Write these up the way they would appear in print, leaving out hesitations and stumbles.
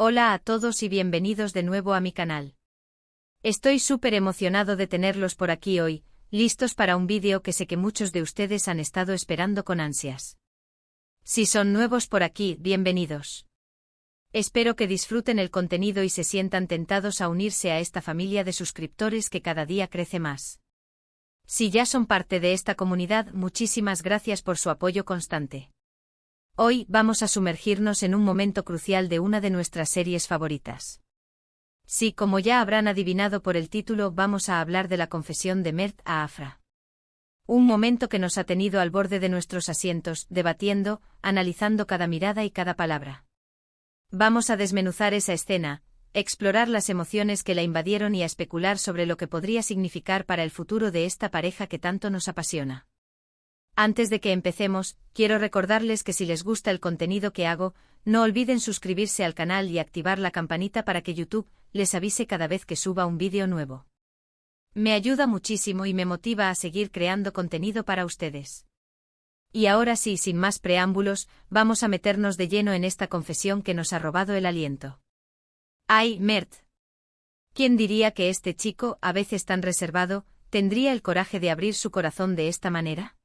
Hola a todos y bienvenidos de nuevo a mi canal. Estoy súper emocionado de tenerlos por aquí hoy, listos para un vídeo que sé que muchos de ustedes han estado esperando con ansias. Si son nuevos por aquí, bienvenidos. Espero que disfruten el contenido y se sientan tentados a unirse a esta familia de suscriptores que cada día crece más. Si ya son parte de esta comunidad, muchísimas gracias por su apoyo constante. Hoy vamos a sumergirnos en un momento crucial de una de nuestras series favoritas. Sí, como ya habrán adivinado por el título, vamos a hablar de la confesión de Mert a Afra. Un momento que nos ha tenido al borde de nuestros asientos, debatiendo, analizando cada mirada y cada palabra. Vamos a desmenuzar esa escena, explorar las emociones que la invadieron y a especular sobre lo que podría significar para el futuro de esta pareja que tanto nos apasiona. Antes de que empecemos, quiero recordarles que si les gusta el contenido que hago, no olviden suscribirse al canal y activar la campanita para que YouTube les avise cada vez que suba un vídeo nuevo. Me ayuda muchísimo y me motiva a seguir creando contenido para ustedes. Y ahora sí, sin más preámbulos, vamos a meternos de lleno en esta confesión que nos ha robado el aliento. ¡Ay, Mert! ¿Quién diría que este chico, a veces tan reservado, tendría el coraje de abrir su corazón de esta manera?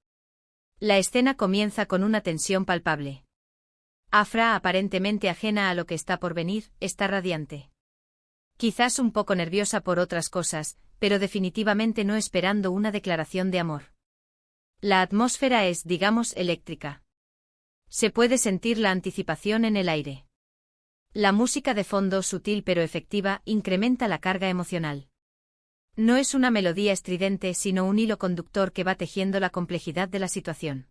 La escena comienza con una tensión palpable. Afra, aparentemente ajena a lo que está por venir, está radiante. Quizás un poco nerviosa por otras cosas, pero definitivamente no esperando una declaración de amor. La atmósfera es, digamos, eléctrica. Se puede sentir la anticipación en el aire. La música de fondo, sutil pero efectiva, incrementa la carga emocional. No es una melodía estridente, sino un hilo conductor que va tejiendo la complejidad de la situación.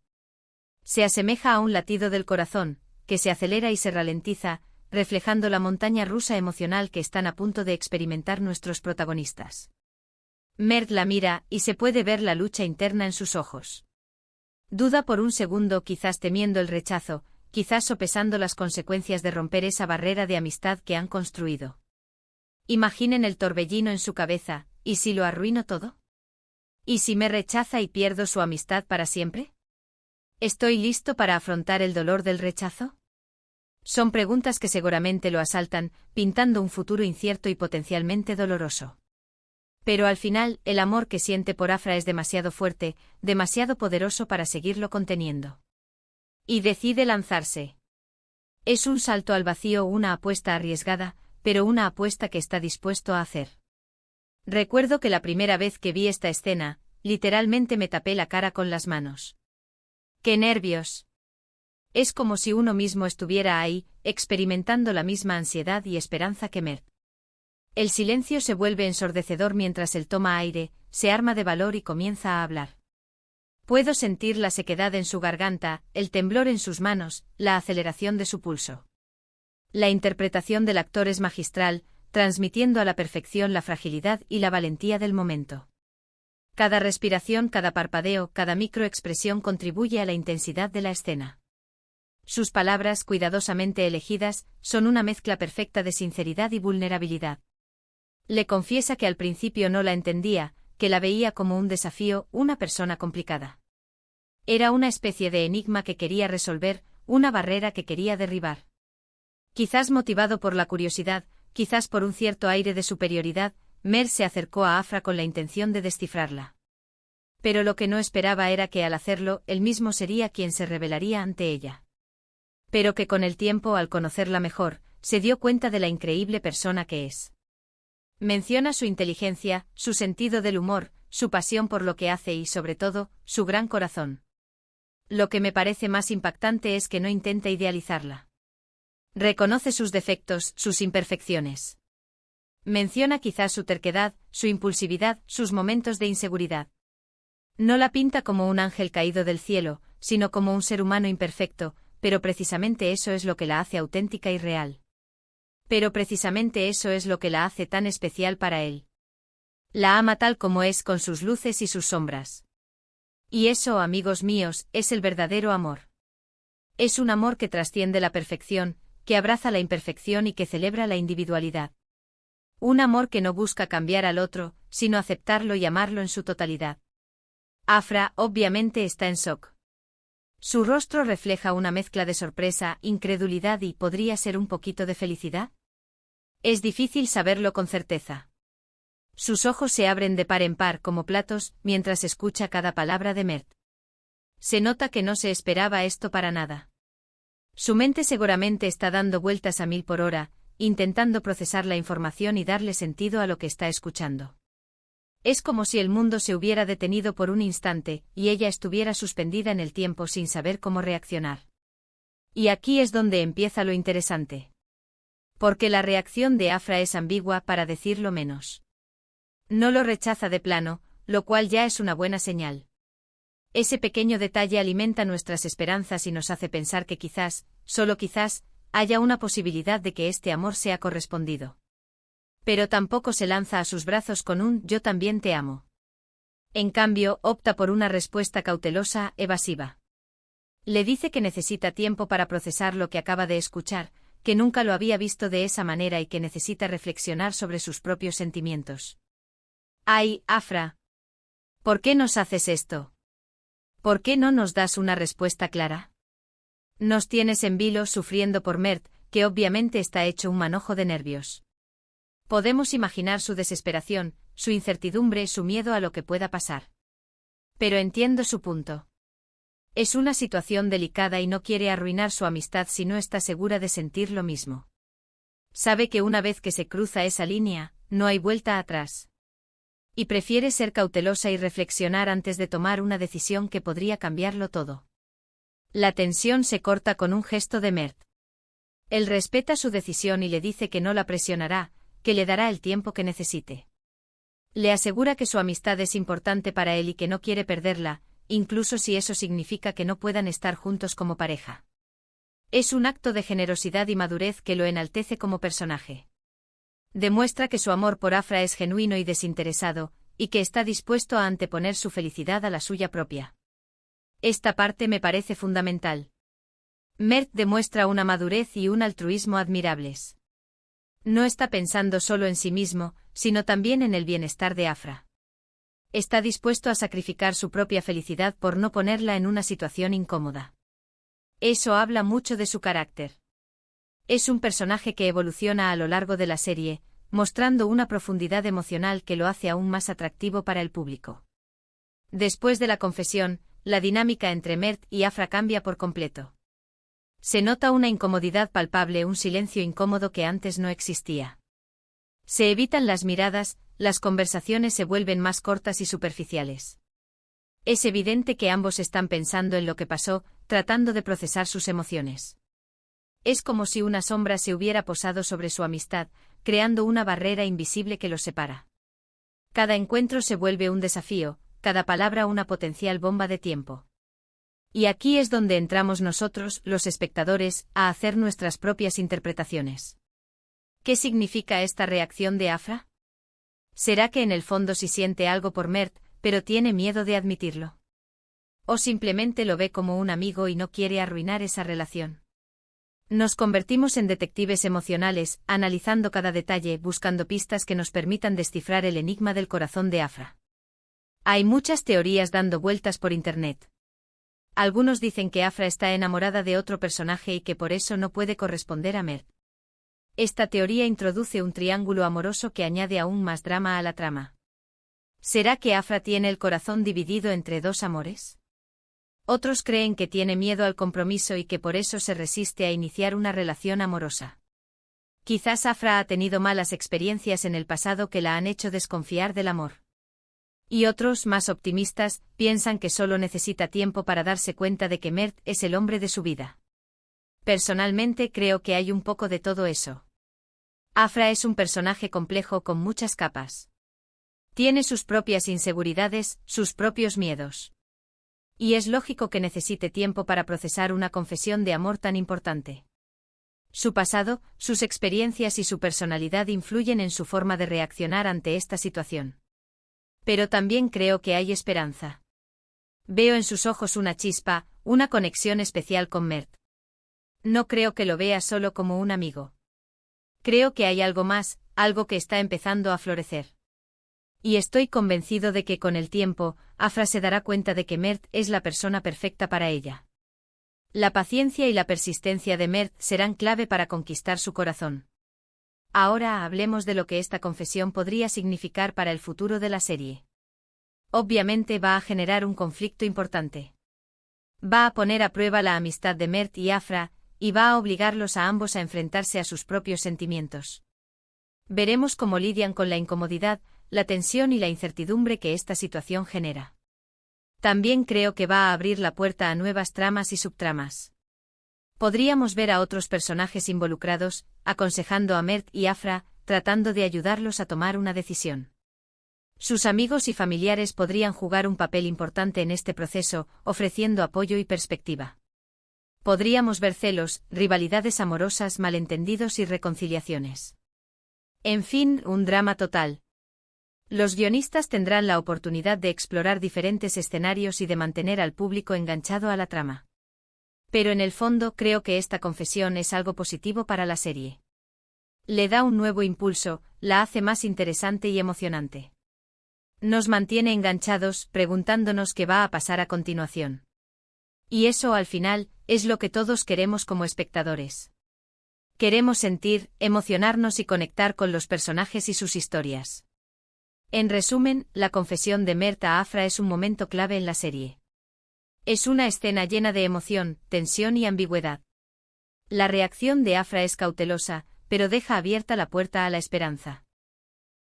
Se asemeja a un latido del corazón, que se acelera y se ralentiza, reflejando la montaña rusa emocional que están a punto de experimentar nuestros protagonistas. Mert la mira, y se puede ver la lucha interna en sus ojos. Duda por un segundo, quizás temiendo el rechazo, quizás sopesando las consecuencias de romper esa barrera de amistad que han construido. Imaginen el torbellino en su cabeza. ¿Y si lo arruino todo? ¿Y si me rechaza y pierdo su amistad para siempre? ¿Estoy listo para afrontar el dolor del rechazo? Son preguntas que seguramente lo asaltan, pintando un futuro incierto y potencialmente doloroso. Pero al final, el amor que siente por Afra es demasiado fuerte, demasiado poderoso para seguirlo conteniendo. Y decide lanzarse. Es un salto al vacío, una apuesta arriesgada, pero una apuesta que está dispuesto a hacer. Recuerdo que la primera vez que vi esta escena, literalmente me tapé la cara con las manos. ¡Qué nervios! Es como si uno mismo estuviera ahí, experimentando la misma ansiedad y esperanza que Mert. El silencio se vuelve ensordecedor mientras él toma aire, se arma de valor y comienza a hablar. Puedo sentir la sequedad en su garganta, el temblor en sus manos, la aceleración de su pulso. La interpretación del actor es magistral, transmitiendo a la perfección la fragilidad y la valentía del momento. Cada respiración, cada parpadeo, cada microexpresión contribuye a la intensidad de la escena. Sus palabras, cuidadosamente elegidas, son una mezcla perfecta de sinceridad y vulnerabilidad. Le confiesa que al principio no la entendía, que la veía como un desafío, una persona complicada. Era una especie de enigma que quería resolver, una barrera que quería derribar. Quizás motivado por la curiosidad, quizás por un cierto aire de superioridad, Mert se acercó a Afra con la intención de descifrarla. Pero lo que no esperaba era que al hacerlo, él mismo sería quien se revelaría ante ella. Pero que con el tiempo, al conocerla mejor, se dio cuenta de la increíble persona que es. Menciona su inteligencia, su sentido del humor, su pasión por lo que hace y, sobre todo, su gran corazón. Lo que me parece más impactante es que no intenta idealizarla. Reconoce sus defectos, sus imperfecciones. Menciona quizás su terquedad, su impulsividad, sus momentos de inseguridad. No la pinta como un ángel caído del cielo, sino como un ser humano imperfecto, pero precisamente eso es lo que la hace auténtica y real. Pero precisamente eso es lo que la hace tan especial para él. La ama tal como es, con sus luces y sus sombras. Y eso, amigos míos, es el verdadero amor. Es un amor que trasciende la perfección, que abraza la imperfección y que celebra la individualidad. Un amor que no busca cambiar al otro, sino aceptarlo y amarlo en su totalidad. Afra, obviamente, está en shock. Su rostro refleja una mezcla de sorpresa, incredulidad y, ¿podría ser un poquito de felicidad? Es difícil saberlo con certeza. Sus ojos se abren de par en par como platos mientras escucha cada palabra de Mert. Se nota que no se esperaba esto para nada. Su mente seguramente está dando vueltas a 1000 por hora, intentando procesar la información y darle sentido a lo que está escuchando. Es como si el mundo se hubiera detenido por un instante y ella estuviera suspendida en el tiempo sin saber cómo reaccionar. Y aquí es donde empieza lo interesante. Porque la reacción de Afra es ambigua para decirlo menos. No lo rechaza de plano, lo cual ya es una buena señal. Ese pequeño detalle alimenta nuestras esperanzas y nos hace pensar que quizás, solo quizás, haya una posibilidad de que este amor sea correspondido. Pero tampoco se lanza a sus brazos con un «yo también te amo». En cambio, opta por una respuesta cautelosa, evasiva. Le dice que necesita tiempo para procesar lo que acaba de escuchar, que nunca lo había visto de esa manera y que necesita reflexionar sobre sus propios sentimientos. «Ay, Afra. ¿Por qué nos haces esto? ¿Por qué no nos das una respuesta clara? Nos tienes en vilo sufriendo por Mert, que obviamente está hecho un manojo de nervios. Podemos imaginar su desesperación, su incertidumbre, su miedo a lo que pueda pasar. Pero entiendo su punto. Es una situación delicada y no quiere arruinar su amistad si no está segura de sentir lo mismo. Sabe que una vez que se cruza esa línea, no hay vuelta atrás. Y prefiere ser cautelosa y reflexionar antes de tomar una decisión que podría cambiarlo todo. La tensión se corta con un gesto de Mert. Él respeta su decisión y le dice que no la presionará, que le dará el tiempo que necesite. Le asegura que su amistad es importante para él y que no quiere perderla, incluso si eso significa que no puedan estar juntos como pareja. Es un acto de generosidad y madurez que lo enaltece como personaje. Demuestra que su amor por Afra es genuino y desinteresado, y que está dispuesto a anteponer su felicidad a la suya propia. Esta parte me parece fundamental. Mert demuestra una madurez y un altruismo admirables. No está pensando solo en sí mismo, sino también en el bienestar de Afra. Está dispuesto a sacrificar su propia felicidad por no ponerla en una situación incómoda. Eso habla mucho de su carácter. Es un personaje que evoluciona a lo largo de la serie, mostrando una profundidad emocional que lo hace aún más atractivo para el público. Después de la confesión, la dinámica entre Mert y Afra cambia por completo. Se nota una incomodidad palpable, un silencio incómodo que antes no existía. Se evitan las miradas, las conversaciones se vuelven más cortas y superficiales. Es evidente que ambos están pensando en lo que pasó, tratando de procesar sus emociones. Es como si una sombra se hubiera posado sobre su amistad, creando una barrera invisible que los separa. Cada encuentro se vuelve un desafío, cada palabra una potencial bomba de tiempo. Y aquí es donde entramos nosotros, los espectadores, a hacer nuestras propias interpretaciones. ¿Qué significa esta reacción de Afra? ¿Será que en el fondo sí siente algo por Mert, pero tiene miedo de admitirlo? ¿O simplemente lo ve como un amigo y no quiere arruinar esa relación? Nos convertimos en detectives emocionales, analizando cada detalle, buscando pistas que nos permitan descifrar el enigma del corazón de Afra. Hay muchas teorías dando vueltas por internet. Algunos dicen que Afra está enamorada de otro personaje y que por eso no puede corresponder a Mert. Esta teoría introduce un triángulo amoroso que añade aún más drama a la trama. ¿Será que Afra tiene el corazón dividido entre dos amores? Otros creen que tiene miedo al compromiso y que por eso se resiste a iniciar una relación amorosa. Quizás Afra ha tenido malas experiencias en el pasado que la han hecho desconfiar del amor. Y otros, más optimistas, piensan que solo necesita tiempo para darse cuenta de que Mert es el hombre de su vida. Personalmente creo que hay un poco de todo eso. Afra es un personaje complejo con muchas capas. Tiene sus propias inseguridades, sus propios miedos. Y es lógico que necesite tiempo para procesar una confesión de amor tan importante. Su pasado, sus experiencias y su personalidad influyen en su forma de reaccionar ante esta situación. Pero también creo que hay esperanza. Veo en sus ojos una chispa, una conexión especial con Mert. No creo que lo vea solo como un amigo. Creo que hay algo más, algo que está empezando a florecer. Y estoy convencido de que con el tiempo, Afra se dará cuenta de que Mert es la persona perfecta para ella. La paciencia y la persistencia de Mert serán clave para conquistar su corazón. Ahora hablemos de lo que esta confesión podría significar para el futuro de la serie. Obviamente va a generar un conflicto importante. Va a poner a prueba la amistad de Mert y Afra, y va a obligarlos a ambos a enfrentarse a sus propios sentimientos. Veremos cómo lidian con la incomodidad, la tensión y la incertidumbre que esta situación genera. También creo que va a abrir la puerta a nuevas tramas y subtramas. Podríamos ver a otros personajes involucrados, aconsejando a Mert y Afra, tratando de ayudarlos a tomar una decisión. Sus amigos y familiares podrían jugar un papel importante en este proceso, ofreciendo apoyo y perspectiva. Podríamos ver celos, rivalidades amorosas, malentendidos y reconciliaciones. En fin, un drama total. Los guionistas tendrán la oportunidad de explorar diferentes escenarios y de mantener al público enganchado a la trama. Pero en el fondo creo que esta confesión es algo positivo para la serie. Le da un nuevo impulso, la hace más interesante y emocionante. Nos mantiene enganchados, preguntándonos qué va a pasar a continuación. Y eso, al final, es lo que todos queremos como espectadores. Queremos sentir, emocionarnos y conectar con los personajes y sus historias. En resumen, la confesión de Mert a Afra es un momento clave en la serie. Es una escena llena de emoción, tensión y ambigüedad. La reacción de Afra es cautelosa, pero deja abierta la puerta a la esperanza.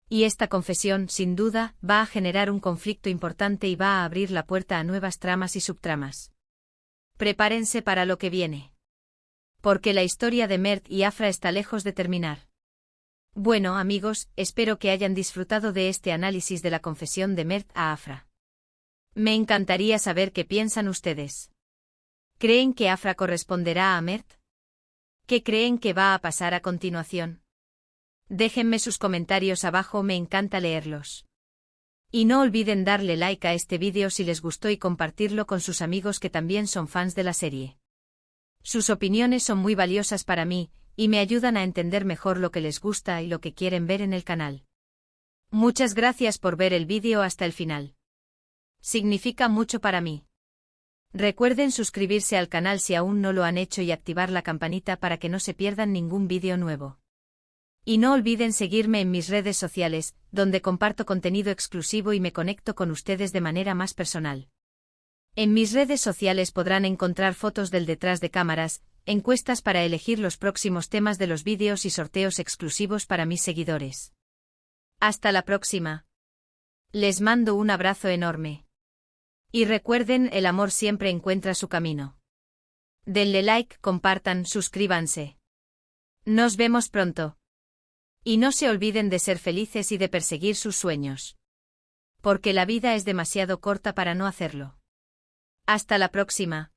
Y esta confesión, sin duda, va a generar un conflicto importante y va a abrir la puerta a nuevas tramas y subtramas. Prepárense para lo que viene. Porque la historia de Mert y Afra está lejos de terminar. Bueno, amigos, espero que hayan disfrutado de este análisis de la confesión de Mert a Afra. Me encantaría saber qué piensan ustedes. ¿Creen que Afra corresponderá a Mert? ¿Qué creen que va a pasar a continuación? Déjenme sus comentarios abajo, me encanta leerlos. Y no olviden darle like a este vídeo si les gustó y compartirlo con sus amigos que también son fans de la serie. Sus opiniones son muy valiosas para mí, y me ayudan a entender mejor lo que les gusta y lo que quieren ver en el canal. Muchas gracias por ver el vídeo hasta el final. Significa mucho para mí. Recuerden suscribirse al canal si aún no lo han hecho y activar la campanita para que no se pierdan ningún vídeo nuevo. Y no olviden seguirme en mis redes sociales, donde comparto contenido exclusivo y me conecto con ustedes de manera más personal. En mis redes sociales podrán encontrar fotos del detrás de cámaras, encuestas para elegir los próximos temas de los vídeos y sorteos exclusivos para mis seguidores. Hasta la próxima. Les mando un abrazo enorme. Y recuerden, el amor siempre encuentra su camino. Denle like, compartan, suscríbanse. Nos vemos pronto. Y no se olviden de ser felices y de perseguir sus sueños. Porque la vida es demasiado corta para no hacerlo. Hasta la próxima.